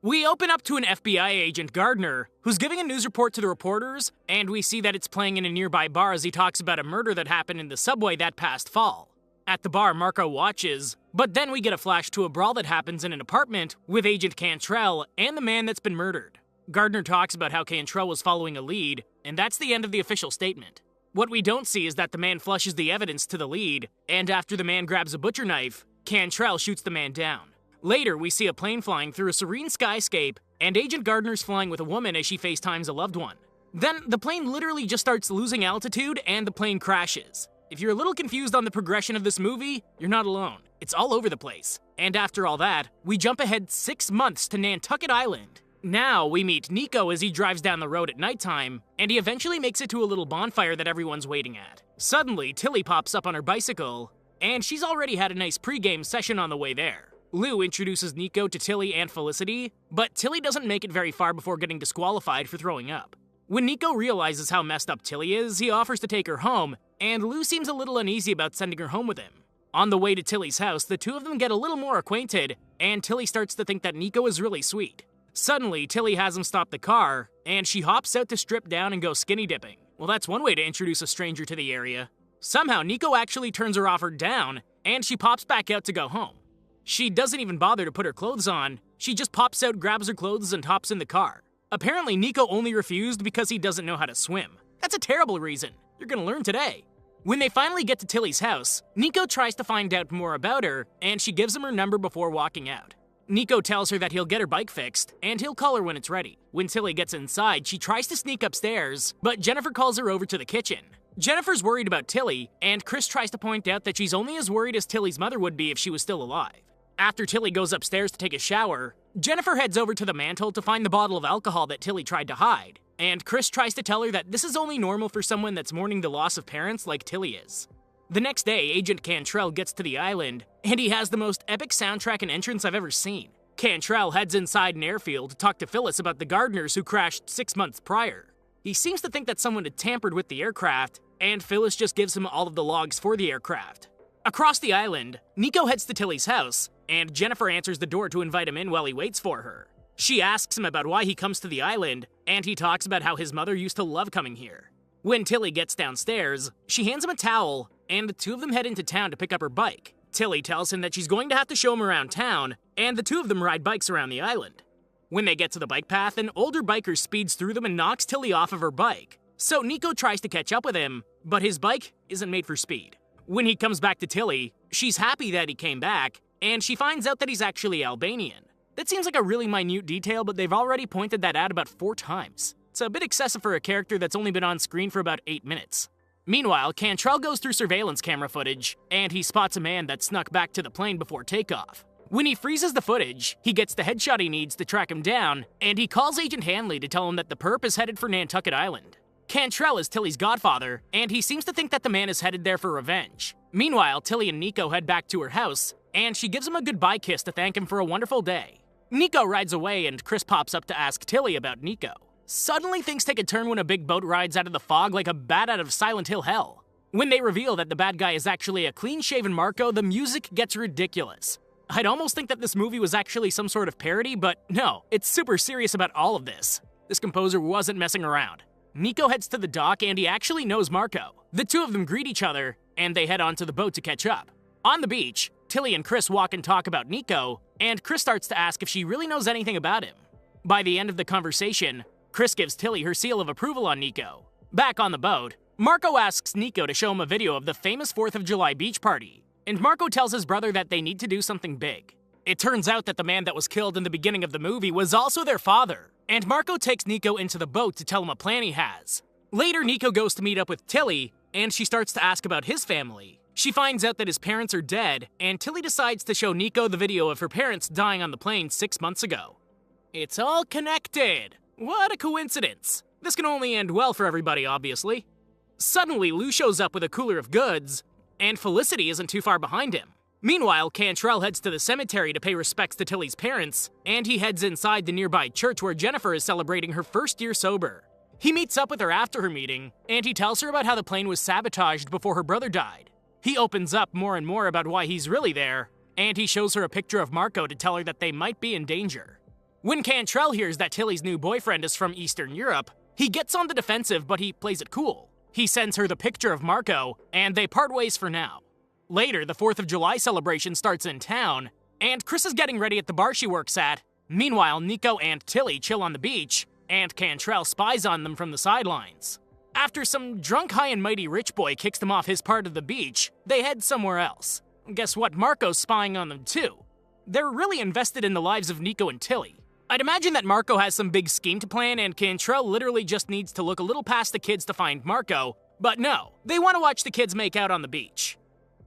We open up to an FBI agent, Gardner, who's giving a news report to the reporters, and we see that it's playing in a nearby bar as he talks about a murder that happened in the subway that past fall. At the bar, Marco watches, but then we get a flash to a brawl that happens in an apartment with Agent Cantrell and the man that's been murdered. Gardner talks about how Cantrell was following a lead, and that's the end of the official statement. What we don't see is that the man flushes the evidence to the lead, and after the man grabs a butcher knife, Cantrell shoots the man down. Later, we see a plane flying through a serene skyscape, and Agent Gardner's flying with a woman as she FaceTimes a loved one. Then, the plane literally just starts losing altitude, and the plane crashes. If you're a little confused on the progression of this movie, you're not alone. It's all over the place. And after all that, we jump ahead 6 months to Nantucket Island. Now, we meet Nico as he drives down the road at nighttime, and he eventually makes it to a little bonfire that everyone's waiting at. Suddenly, Tilly pops up on her bicycle, and she's already had a nice pregame session on the way there. Lou introduces Nico to Tilly and Felicity, but Tilly doesn't make it very far before getting disqualified for throwing up. When Nico realizes how messed up Tilly is, he offers to take her home, and Lou seems a little uneasy about sending her home with him. On the way to Tilly's house, the two of them get a little more acquainted, and Tilly starts to think that Nico is really sweet. Suddenly, Tilly has him stop the car, and she hops out to strip down and go skinny dipping. Well, that's one way to introduce a stranger to the area. Somehow, Nico actually turns her offer down, and she pops back out to go home. She doesn't even bother to put her clothes on, she just pops out, grabs her clothes, and hops in the car. Apparently, Nico only refused because he doesn't know how to swim. That's a terrible reason. You're gonna learn today. When they finally get to Tilly's house, Nico tries to find out more about her, and she gives him her number before walking out. Nico tells her that he'll get her bike fixed, and he'll call her when it's ready. When Tilly gets inside, she tries to sneak upstairs, but Jennifer calls her over to the kitchen. Jennifer's worried about Tilly, and Chris tries to point out that she's only as worried as Tilly's mother would be if she was still alive. After Tilly goes upstairs to take a shower, Jennifer heads over to the mantle to find the bottle of alcohol that Tilly tried to hide, and Chris tries to tell her that this is only normal for someone that's mourning the loss of parents like Tilly is. The next day, Agent Cantrell gets to the island, and he has the most epic soundtrack and entrance I've ever seen. Cantrell heads inside an airfield to talk to Phyllis about the Gardners who crashed 6 months prior. He seems to think that someone had tampered with the aircraft, and Phyllis just gives him all of the logs for the aircraft. Across the island, Nico heads to Tilly's house, and Jennifer answers the door to invite him in while he waits for her. She asks him about why he comes to the island, and he talks about how his mother used to love coming here. When Tilly gets downstairs, she hands him a towel, and the two of them head into town to pick up her bike. Tilly tells him that she's going to have to show him around town, and the two of them ride bikes around the island. When they get to the bike path, an older biker speeds through them and knocks Tilly off of her bike. So Nico tries to catch up with him, but his bike isn't made for speed. When he comes back to Tilly, she's happy that he came back, and she finds out that he's actually Albanian. That seems like a really minute detail, but they've already pointed that out about 4 times. It's a bit excessive for a character that's only been on screen for about 8 minutes. Meanwhile, Cantrell goes through surveillance camera footage, and he spots a man that snuck back to the plane before takeoff. When he freezes the footage, he gets the headshot he needs to track him down, and he calls Agent Hanley to tell him that the perp is headed for Nantucket Island. Cantrell is Tilly's godfather, and he seems to think that the man is headed there for revenge. Meanwhile, Tilly and Nico head back to her house, and she gives him a goodbye kiss to thank him for a wonderful day. Nico rides away, and Chris pops up to ask Tilly about Nico. Suddenly, things take a turn when a big boat rides out of the fog like a bat out of Silent Hill hell. When they reveal that the bad guy is actually a clean-shaven Marco, the music gets ridiculous. I'd almost think that this movie was actually some sort of parody, but no, it's super serious about all of this. This composer wasn't messing around. Nico heads to the dock, and he actually knows Marco. The two of them greet each other, and they head onto the boat to catch up. On the beach, Tilly and Chris walk and talk about Nico, and Chris starts to ask if she really knows anything about him. By the end of the conversation, Chris gives Tilly her seal of approval on Nico. Back on the boat, Marco asks Nico to show him a video of the famous 4th of July beach party, and Marco tells his brother that they need to do something big. It turns out that the man that was killed in the beginning of the movie was also their father, and Marco takes Nico into the boat to tell him a plan he has. Later, Nico goes to meet up with Tilly, and she starts to ask about his family. She finds out that his parents are dead, and Tilly decides to show Nico the video of her parents dying on the plane 6 months ago. It's all connected! What a coincidence! This can only end well for everybody, obviously. Suddenly, Lou shows up with a cooler of goods, and Felicity isn't too far behind him. Meanwhile, Cantrell heads to the cemetery to pay respects to Tilly's parents, and he heads inside the nearby church where Jennifer is celebrating her first year sober. He meets up with her after her meeting, and he tells her about how the plane was sabotaged before her brother died. He opens up more and more about why he's really there, and he shows her a picture of Marco to tell her that they might be in danger. When Cantrell hears that Tilly's new boyfriend is from Eastern Europe, he gets on the defensive, but he plays it cool. He sends her the picture of Marco, and they part ways for now. Later, the 4th of July celebration starts in town, and Chris is getting ready at the bar she works at. Meanwhile, Nico and Tilly chill on the beach, and Cantrell spies on them from the sidelines. After some drunk high and mighty rich boy kicks them off his part of the beach, they head somewhere else. Guess what? Marco's spying on them too. They're really invested in the lives of Nico and Tilly. I'd imagine that Marco has some big scheme to plan, and Cantrell literally just needs to look a little past the kids to find Marco, but no, they want to watch the kids make out on the beach.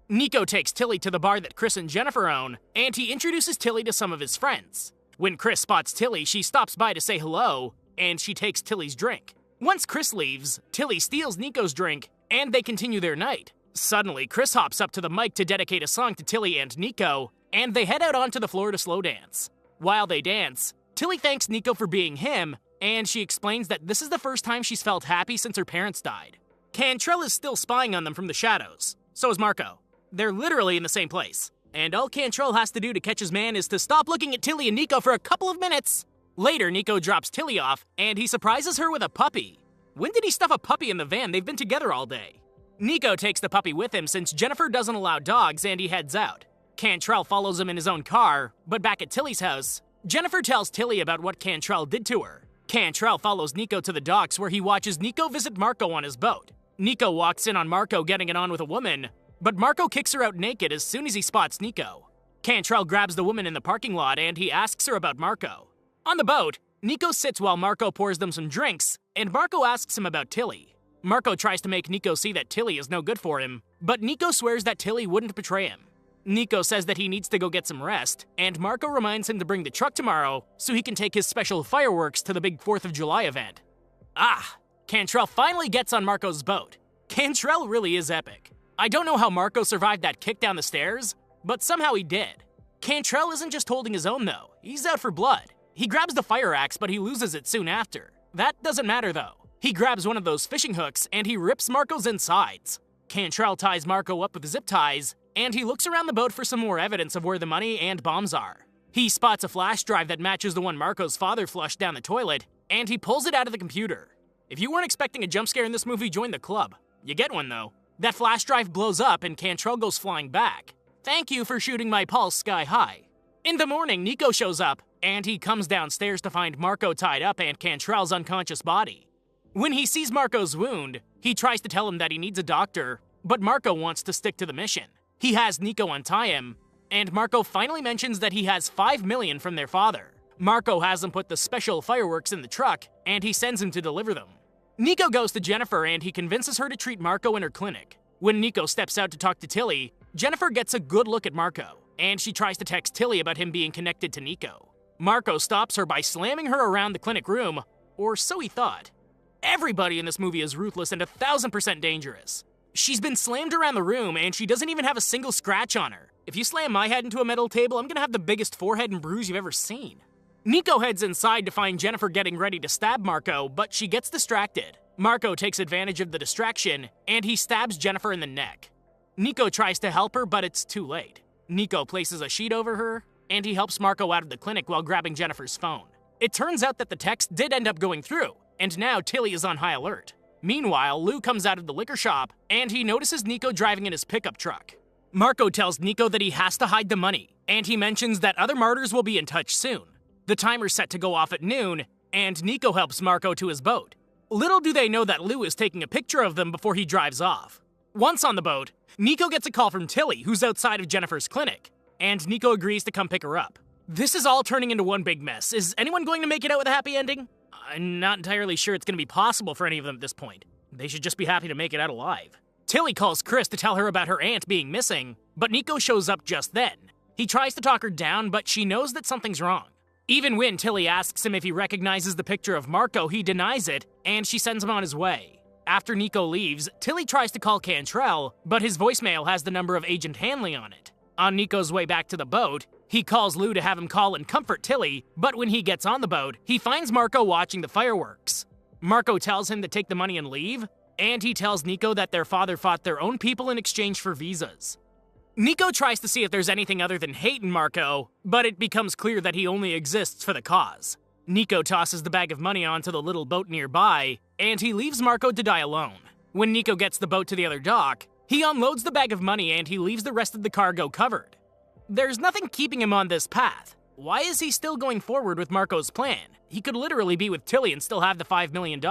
Nico takes Tilly to the bar that Chris and Jennifer own, and he introduces Tilly to some of his friends. When Chris spots Tilly, she stops by to say hello, and she takes Tilly's drink. Once Chris leaves, Tilly steals Nico's drink, and they continue their night. Suddenly, Chris hops up to the mic to dedicate a song to Tilly and Nico, and they head out onto the floor to slow dance. While they dance, Tilly thanks Nico for being him, and she explains that this is the first time she's felt happy since her parents died. Cantrell is still spying on them from the shadows. So is Marco. They're literally in the same place. And all Cantrell has to do to catch his man is to stop looking at Tilly and Nico for a couple of minutes. Later, Nico drops Tilly off, and he surprises her with a puppy. When did he stuff a puppy in the van? They've been together all day. Nico takes the puppy with him since Jennifer doesn't allow dogs, and he heads out. Cantrell follows him in his own car, but back at Tilly's house, Jennifer tells Tilly about what Cantrell did to her. Cantrell follows Nico to the docks where he watches Nico visit Marco on his boat. Nico walks in on Marco getting it on with a woman, but Marco kicks her out naked as soon as he spots Nico. Cantrell grabs the woman in the parking lot and he asks her about Marco. On the boat, Nico sits while Marco pours them some drinks, and Marco asks him about Tilly. Marco tries to make Nico see that Tilly is no good for him, but Nico swears that Tilly wouldn't betray him. Nico says that he needs to go get some rest, and Marco reminds him to bring the truck tomorrow so he can take his special fireworks to the big 4th of July event. Cantrell finally gets on Marco's boat. Cantrell really is epic. I don't know how Marco survived that kick down the stairs, but somehow he did. Cantrell isn't just holding his own though, he's out for blood. He grabs the fire axe, but he loses it soon after. That doesn't matter though. He grabs one of those fishing hooks and he rips Marco's insides. Cantrell ties Marco up with zip ties, and he looks around the boat for some more evidence of where the money and bombs are. He spots a flash drive that matches the one Marco's father flushed down the toilet, and he pulls it out of the computer. If you weren't expecting a jump scare in this movie, join the club. You get one though. That flash drive blows up and Cantrell goes flying back. Thank you for shooting my pulse sky high. In the morning, Nico shows up, and he comes downstairs to find Marco tied up and Cantrell's unconscious body. When he sees Marco's wound, he tries to tell him that he needs a doctor, but Marco wants to stick to the mission. He has Nico untie him, and Marco finally mentions that he has $5 million from their father. Marco has him put the special fireworks in the truck, and he sends him to deliver them. Nico goes to Jennifer, and he convinces her to treat Marco in her clinic. When Nico steps out to talk to Tilly, Jennifer gets a good look at Marco, and she tries to text Tilly about him being connected to Nico. Marco stops her by slamming her around the clinic room, or so he thought. Everybody in this movie is ruthless and 1,000% dangerous. She's been slammed around the room, and she doesn't even have a single scratch on her. If you slam my head into a metal table, I'm gonna have the biggest forehead and bruise you've ever seen. Nico heads inside to find Jennifer getting ready to stab Marco, but she gets distracted. Marco takes advantage of the distraction, and he stabs Jennifer in the neck. Nico tries to help her, but it's too late. Nico places a sheet over her, and he helps Marco out of the clinic while grabbing Jennifer's phone. It turns out that the text did end up going through, and now Tilly is on high alert. Meanwhile, Lou comes out of the liquor shop, and he notices Nico driving in his pickup truck. Marco tells Nico that he has to hide the money, and he mentions that other martyrs will be in touch soon. The timer's set to go off at noon, and Nico helps Marco to his boat. Little do they know that Lou is taking a picture of them before he drives off. Once on the boat, Nico gets a call from Tilly, who's outside of Jennifer's clinic, and Nico agrees to come pick her up. This is all turning into one big mess. Is anyone going to make it out with a happy ending? I'm not entirely sure it's going to be possible for any of them at this point. They should just be happy to make it out alive. Tilly calls Chris to tell her about her aunt being missing, but Nico shows up just then. He tries to talk her down, but she knows that something's wrong. Even when Tilly asks him if he recognizes the picture of Marco, he denies it, and she sends him on his way. After Nico leaves, Tilly tries to call Cantrell, but his voicemail has the number of Agent Hanley on it. On Nico's way back to the boat, he calls Lou to have him call and comfort Tilly, but when he gets on the boat, he finds Marco watching the fireworks. Marco tells him to take the money and leave, and he tells Nico that their father fought their own people in exchange for visas. Nico tries to see if there's anything other than hate in Marco, but it becomes clear that he only exists for the cause. Nico tosses the bag of money onto the little boat nearby, and he leaves Marco to die alone. When Nico gets the boat to the other dock, he unloads the bag of money and he leaves the rest of the cargo covered. There's nothing keeping him on this path. Why is he still going forward with Marco's plan? He could literally be with Tilly and still have the $5 million.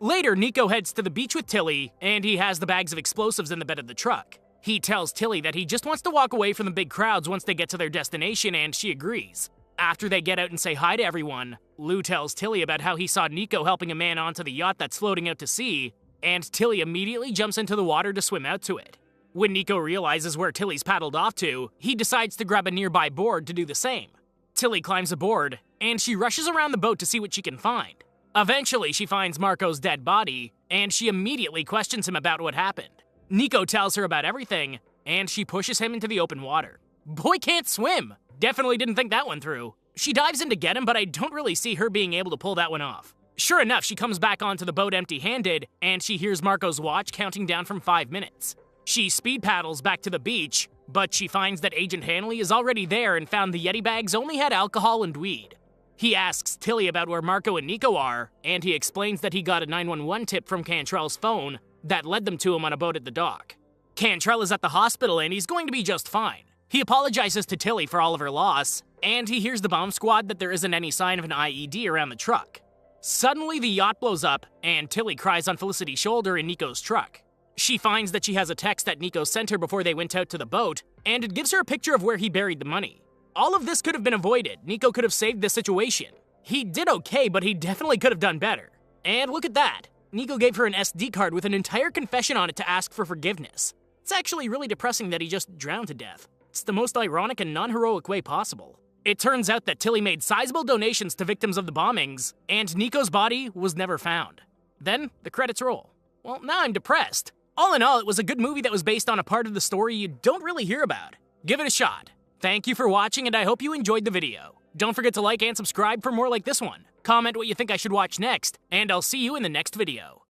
Later, Nico heads to the beach with Tilly, and he has the bags of explosives in the bed of the truck. He tells Tilly that he just wants to walk away from the big crowds once they get to their destination, and she agrees. After they get out and say hi to everyone, Lou tells Tilly about how he saw Nico helping a man onto the yacht that's floating out to sea, and Tilly immediately jumps into the water to swim out to it. When Nico realizes where Tilly's paddled off to, he decides to grab a nearby board to do the same. Tilly climbs aboard, and she rushes around the boat to see what she can find. Eventually, she finds Marco's dead body, and she immediately questions him about what happened. Nico tells her about everything, and she pushes him into the open water. Boy can't swim! Definitely didn't think that one through. She dives in to get him, but I don't really see her being able to pull that one off. Sure enough, she comes back onto the boat empty-handed, and she hears Marco's watch counting down from 5 minutes. She speed paddles back to the beach, but she finds that Agent Hanley is already there and found the Yeti bags only had alcohol and weed. He asks Tilly about where Marco and Nico are, and he explains that he got a 911 tip from Cantrell's phone that led them to him on a boat at the dock. Cantrell is at the hospital and he's going to be just fine. He apologizes to Tilly for all of her loss, and he hears the bomb squad that there isn't any sign of an IED around the truck. Suddenly, the yacht blows up, and Tilly cries on Felicity's shoulder in Nico's truck. She finds that she has a text that Nico sent her before they went out to the boat, and it gives her a picture of where he buried the money. All of this could have been avoided. Nico could have saved this situation. He did okay, but he definitely could have done better. And look at that. Nico gave her an SD card with an entire confession on it to ask for forgiveness. It's actually really depressing that he just drowned to death. It's the most ironic and non-heroic way possible. It turns out that Tilly made sizable donations to victims of the bombings, and Nico's body was never found. Then, the credits roll. Well, now I'm depressed. All in all, it was a good movie that was based on a part of the story you don't really hear about. Give it a shot. Thank you for watching, and I hope you enjoyed the video. Don't forget to like and subscribe for more like this one. Comment what you think I should watch next, and I'll see you in the next video.